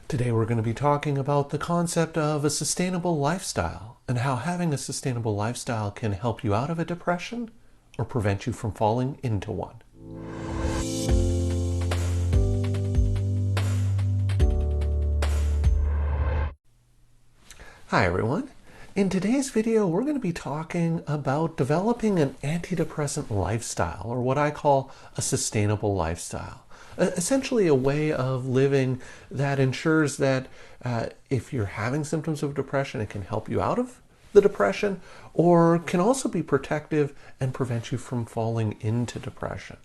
Today we're going to be talking about the concept of a sustainable lifestyle and how having a sustainable lifestyle can help you out of a depression or prevent you from falling into one. Hi everyone. In today's video we're going to be talking about developing an antidepressant lifestyle, or what I call a sustainable lifestyle. Essentially a way of living that ensures that if you're having symptoms of depression, it can help you out of the depression, or can also be protective and prevent you from falling into depression.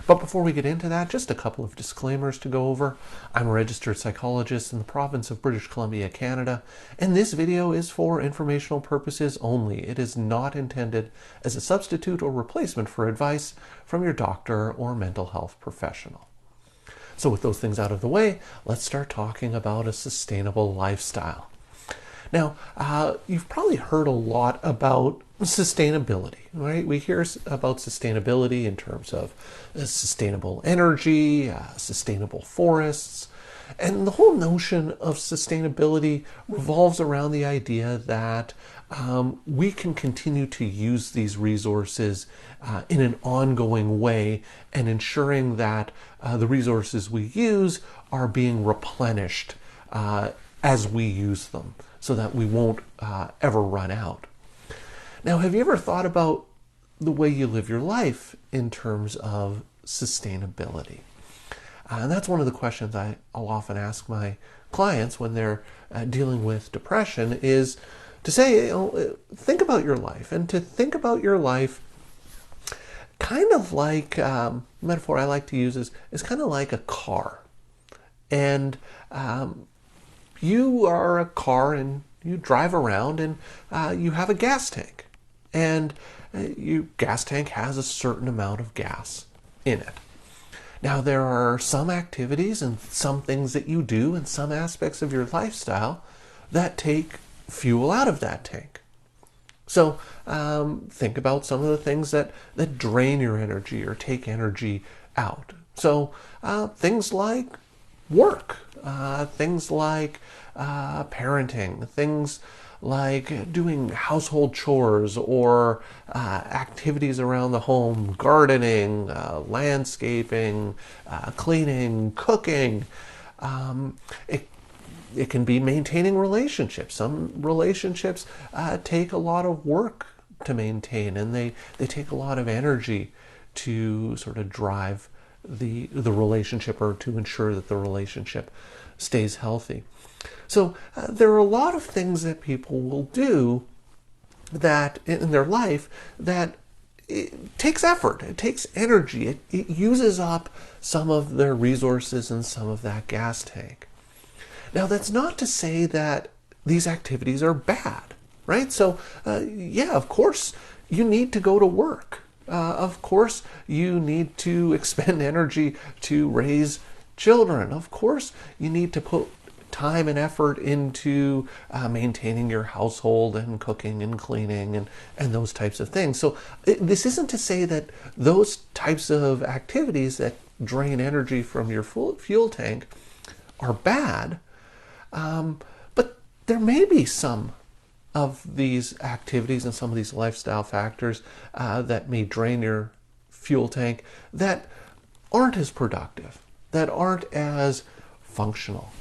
But before we get into that, just a couple of disclaimers to go over. I'm a registered psychologist in the province of British Columbia, Canada, and this video is for informational purposes only. It is not intended as a substitute or replacement for advice from your doctor or mental health professional. So with those things out of the way, let's start talking about a sustainable lifestyle. Now, you've probably heard a lot about sustainability, right? We hear about sustainability in terms of sustainable energy, sustainable forests, and the whole notion of sustainability revolves around the idea that we can continue to use these resources in an ongoing way, and ensuring that the resources we use are being replenished as we use them, so that we won't ever run out. Now, have you ever thought about the way you live your life in terms of sustainability? And that's one of the questions I'll often ask my clients when they're dealing with depression, is to say, think about your life, and to think about your life kind of like, metaphor I like to use is kind of like a car. And you are a car and you drive around, and you have a gas tank. And your gas tank has a certain amount of gas in it. Now, there are some activities and some things that you do and some aspects of your lifestyle that take fuel out of that tank. So think about some of the things that drain your energy or take energy out. So things like work, things like parenting, things like doing household chores or activities around the home, gardening, landscaping, cleaning, cooking. It can be maintaining relationships. Some relationships take a lot of work to maintain, and they take a lot of energy to sort of drive the relationship, or to ensure that the relationship stays healthy. So there are a lot of things that people will do that in their life that it takes effort, it takes energy, it uses up some of their resources and some of that gas tank. Now, that's not to say that these activities are bad, right? So yeah, of course you need to go to work. Of course you need to expend energy to raise children. Of course you need to put time and effort into maintaining your household and cooking and cleaning and those types of things. So this isn't to say that those types of activities that drain energy from your fuel tank are bad, but there may be some of these activities and some of these lifestyle factors that may drain your fuel tank that aren't as productive, that aren't as functional.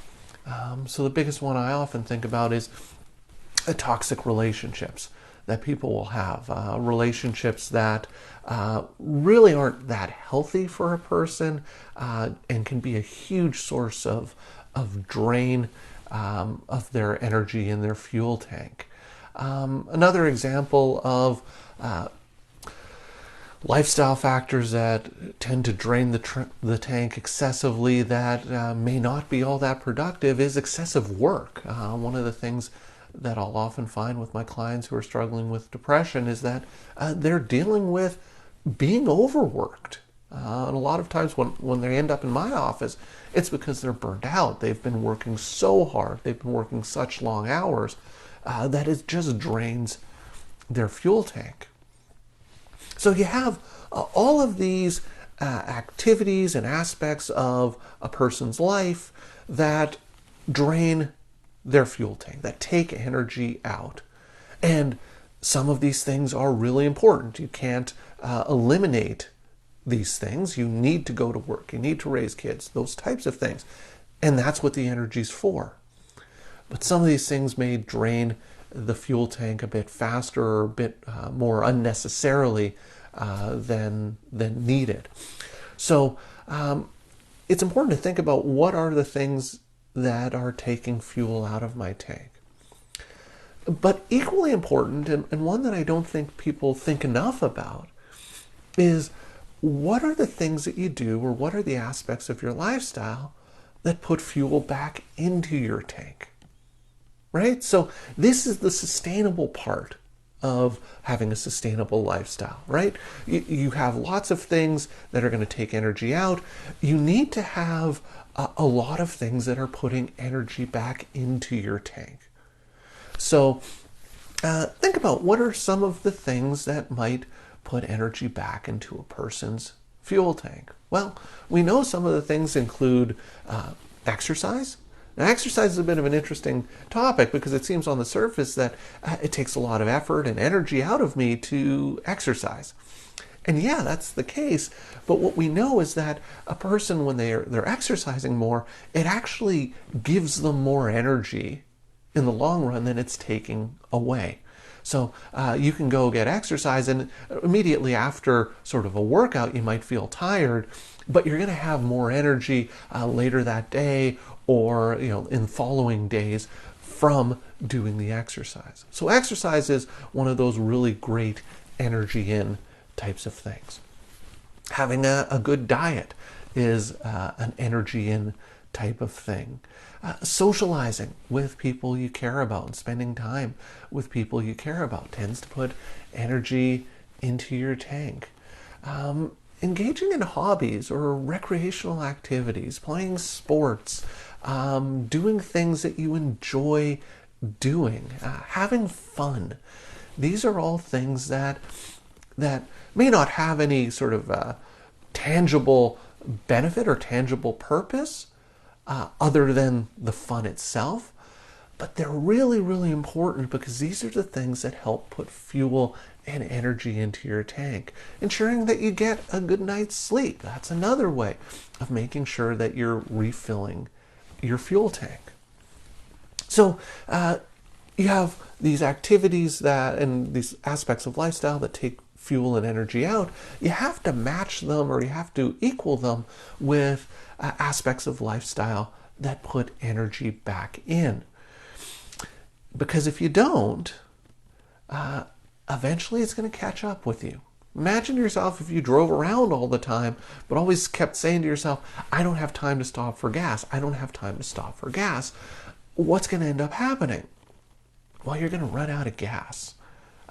So the biggest one I often think about is toxic relationships that people will have, relationships that really aren't that healthy for a person, and can be a huge source of drain of their energy in their fuel tank. Another example of lifestyle factors that tend to drain the tank excessively, that may not be all that productive, is excessive work. One of the things that I'll often find with my clients who are struggling with depression is that they're dealing with being overworked. And a lot of times when they end up in my office, it's because they're burnt out. They've been working so hard, they've been working such long hours, that it just drains their fuel tank. So you have all of these activities and aspects of a person's life that drain their fuel tank, that take energy out. And some of these things are really important. You can't eliminate these things. You need to go to work. You need to raise kids, those types of things. And that's what the energy's for. But some of these things may drain the fuel tank a bit faster or a bit more unnecessarily than needed. So it's important to think about what are the things that are taking fuel out of my tank. But equally important, and one that I don't think people think enough about, is what are the things that you do, or what are the aspects of your lifestyle that put fuel back into your tank, right? So this is the sustainable part of having a sustainable lifestyle, right? You have lots of things that are going to take energy out. You need to have a lot of things that are putting energy back into your tank. So think about what are some of the things that might put energy back into a person's fuel tank. Well, we know some of the things include exercise. Now, exercise is a bit of an interesting topic because it seems on the surface that it takes a lot of effort and energy out of me to exercise. And yeah, that's the case. But what we know is that a person, when they're exercising more, it actually gives them more energy in the long run than it's taking away. So you can go get exercise, and immediately after sort of a workout, you might feel tired, but you're going to have more energy later that day, or in following days from doing the exercise. So exercise is one of those really great energy in types of things. Having a good diet is an energy in type of thing. Socializing with people you care about and spending time with people you care about tends to put energy into your tank. Engaging in hobbies or recreational activities, playing sports, doing things that you enjoy doing, having fun. These are all things that may not have any sort of tangible benefit or tangible purpose other than the fun itself, but they're really, really important because these are the things that help put fuel and energy into your tank. Ensuring that you get a good night's sleep. That's another way of making sure that you're refilling your fuel tank. So you have these activities and these aspects of lifestyle that take fuel and energy out. You have to match them, or you have to equal them with aspects of lifestyle that put energy back in. Because if you don't, eventually it's going to catch up with you. Imagine yourself if you drove around all the time, but always kept saying to yourself, I don't have time to stop for gas. I don't have time to stop for gas. What's going to end up happening? Well, you're going to run out of gas.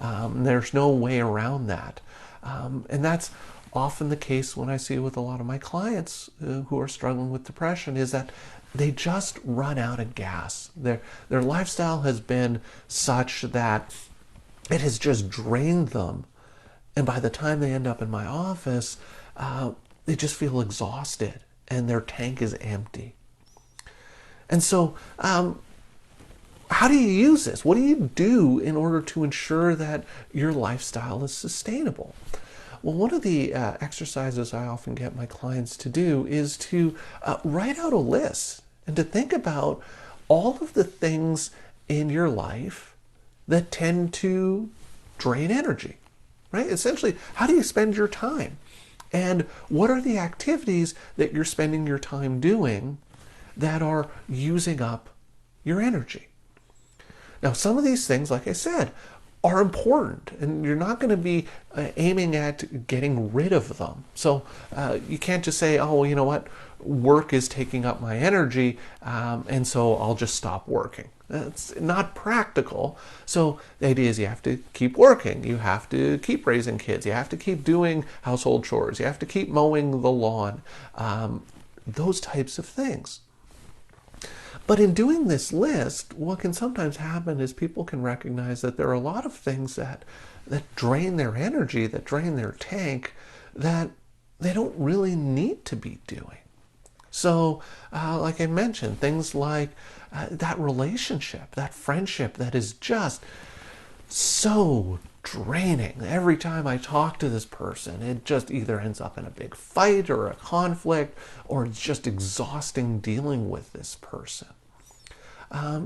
There's no way around that. And that's often the case when I see with a lot of my clients who are struggling with depression, is that they just run out of gas. Their lifestyle has been such that it has just drained them. And by the time they end up in my office, they just feel exhausted and their tank is empty. And so how do you use this? What do you do in order to ensure that your lifestyle is sustainable? Well, one of the exercises I often get my clients to do is to write out a list and to think about all of the things in your life that tend to drain energy, right? Essentially, how do you spend your time? And what are the activities that you're spending your time doing that are using up your energy? Now, some of these things, like I said, are important, and you're not going to be aiming at getting rid of them. So you can't just say, oh, you know what, work is taking up my energy, and so I'll just stop working. That's not practical. So the idea is you have to keep working. You have to keep raising kids. You have to keep doing household chores. You have to keep mowing the lawn. Those types of things. But in doing this list, what can sometimes happen is people can recognize that there are a lot of things that drain their energy, that drain their tank, that they don't really need to be doing. So, like I mentioned, things like that relationship, that friendship that is just so draining. Every time I talk to this person, it just either ends up in a big fight or a conflict, or it's just exhausting dealing with this person.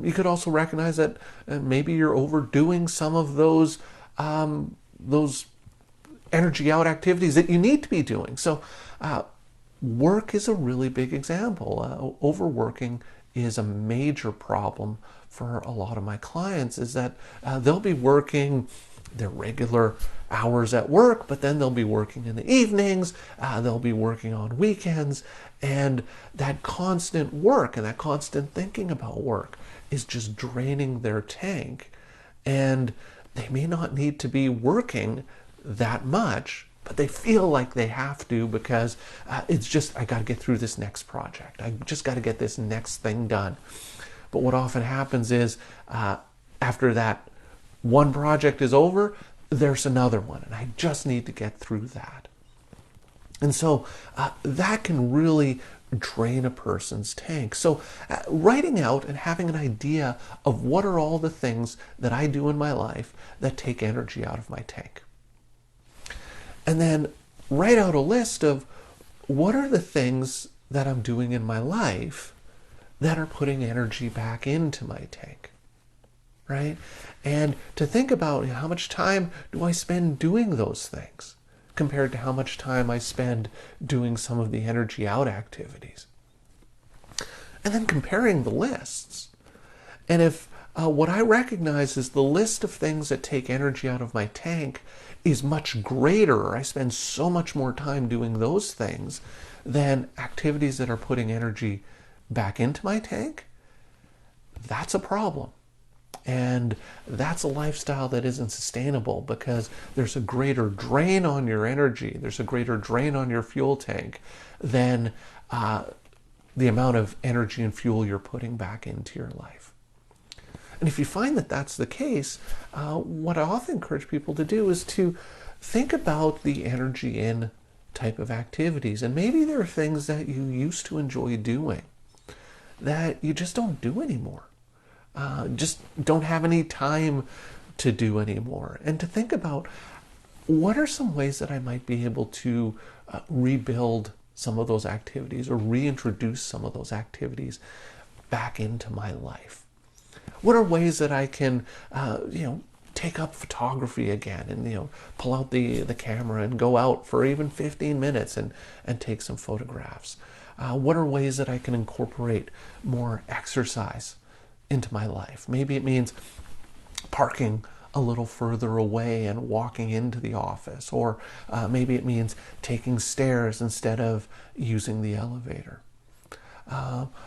You could also recognize that maybe you're overdoing some of those energy out activities that you need to be doing. So, work is a really big example. Overworking is a major problem for a lot of my clients. Is that they'll be working their regular hours at work, but then they'll be working in the evenings, they'll be working on weekends, and that constant work and that constant thinking about work is just draining their tank. And they may not need to be working that much, but they feel like they have to because it's just, I got to get through this next project. I just got to get this next thing done. But what often happens is after that one project is over, there's another one, and I just need to get through that. And so that can really drain a person's tank. So writing out and having an idea of what are all the things that I do in my life that take energy out of my tank. And then write out a list of what are the things that I'm doing in my life that are putting energy back into my tank, right? And to think about how much time do I spend doing those things compared to how much time I spend doing some of the energy out activities. And then comparing the lists. And if what I recognize is the list of things that take energy out of my tank is much greater, or I spend so much more time doing those things than activities that are putting energy back into my tank, that's a problem. And that's a lifestyle that isn't sustainable because there's a greater drain on your energy, there's a greater drain on your fuel tank than the amount of energy and fuel you're putting back into your life. And if you find that that's the case, what I often encourage people to do is to think about the energy in type of activities. And maybe there are things that you used to enjoy doing that you just don't do anymore. Just don't have any time to do anymore. And to think about what are some ways that I might be able to rebuild some of those activities or reintroduce some of those activities back into my life. What are ways that I can, take up photography again and, pull out the camera and go out for even 15 minutes and take some photographs? What are ways that I can incorporate more exercise into my life? Maybe it means parking a little further away and walking into the office, or maybe it means taking stairs instead of using the elevator.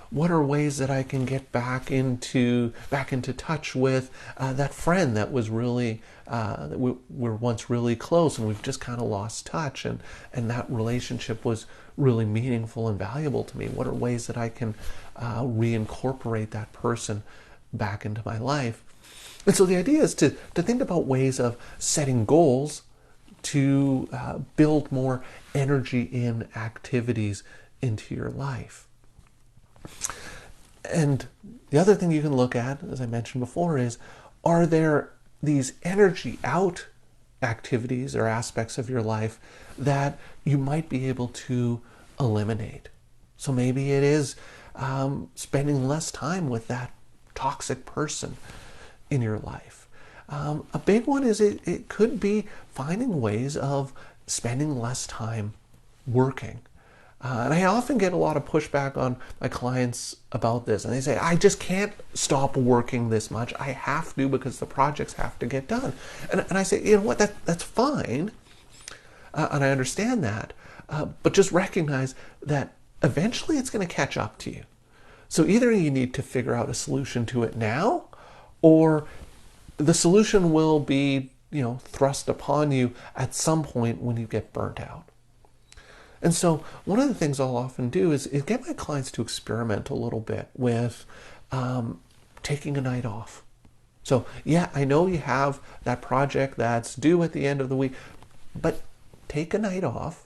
What are ways that I can get back into touch with that friend that was really that we were once really close and we've just kind of lost touch, and that relationship was really meaningful and valuable to me? What are ways that I can reincorporate that person back into my life? And so the idea is to think about ways of setting goals to build more energy in activities into your life. And the other thing you can look at, as I mentioned before, is are there these energy out activities or aspects of your life that you might be able to eliminate? So maybe it is spending less time with that toxic person in your life. A big one is it could be finding ways of spending less time working. And I often get a lot of pushback on my clients about this. And they say, I just can't stop working this much. I have to because the projects have to get done. And I say, you know what, that's fine. And I understand that. But just recognize that eventually it's going to catch up to you. So either you need to figure out a solution to it now, or the solution will be, thrust upon you at some point when you get burnt out. And so one of the things I'll often do is get my clients to experiment a little bit with taking a night off. So yeah, I know you have that project that's due at the end of the week, but take a night off,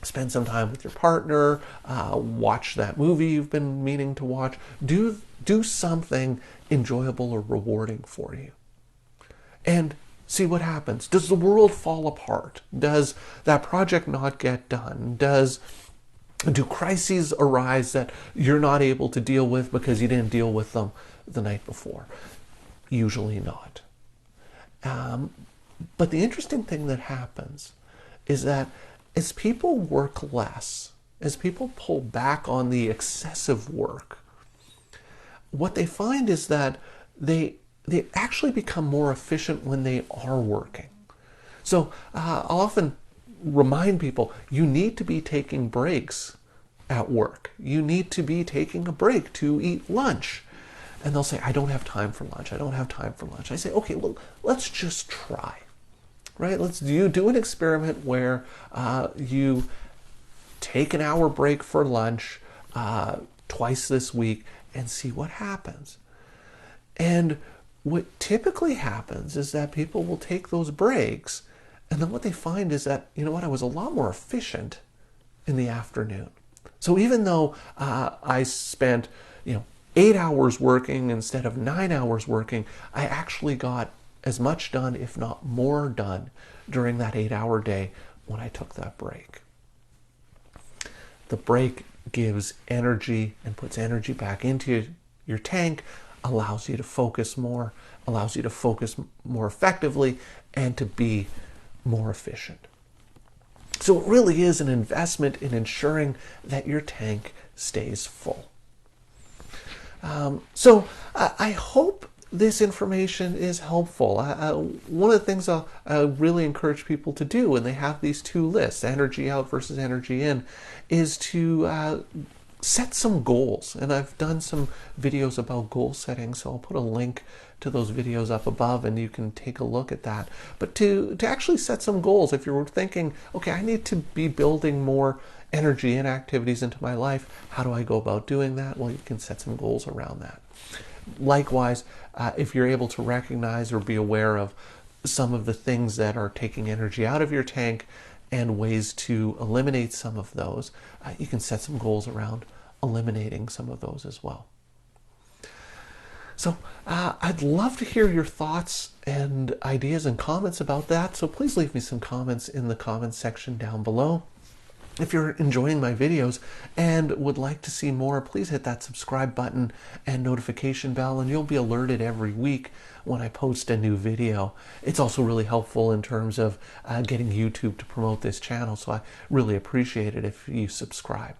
Spend some time with your partner, watch that movie you've been meaning to watch. Do something enjoyable or rewarding for you. And see what happens. Does the world fall apart? Does that project not get done? Do crises arise that you're not able to deal with because you didn't deal with them the night before? Usually not. But the interesting thing that happens is that as people work less, as people pull back on the excessive work, what they find is that they actually become more efficient when they are working. So I'll often remind people, you need to be taking breaks at work. You need to be taking a break to eat lunch. And they'll say, I don't have time for lunch. I don't have time for lunch. I say, okay, well, let's just try. Right? Let's do an experiment where you take an hour break for lunch twice this week and see what happens. And what typically happens is that people will take those breaks, and then what they find is that, you know what, I was a lot more efficient in the afternoon. So even though I spent 8 hours working instead of 9 hours working, I actually got as much done, if not more done, during that 8-hour day when I took that break. The break gives energy and puts energy back into your tank, allows you to focus more, allows you to focus more effectively, and to be more efficient. So it really is an investment in ensuring that your tank stays full. So I hope this information is helpful. One of the things I really encourage people to do when they have these two lists, energy out versus energy in, is to set some goals. And I've done some videos about goal setting, so I'll put a link to those videos up above and you can take a look at that. But to actually set some goals, if you're thinking, okay, I need to be building more energy and activities into my life, how do I go about doing that? Well, you can set some goals around that. Likewise, if you're able to recognize or be aware of some of the things that are taking energy out of your tank and ways to eliminate some of those, you can set some goals around eliminating some of those as well. So I'd love to hear your thoughts and ideas and comments about that. So please leave me some comments in the comments section down below. If you're enjoying my videos and would like to see more, please hit that subscribe button and notification bell, and you'll be alerted every week when I post a new video. It's also really helpful in terms of getting YouTube to promote this channel, so I really appreciate it if you subscribe.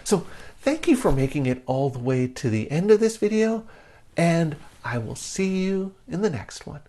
So thank you for making it all the way to the end of this video, and I will see you in the next one.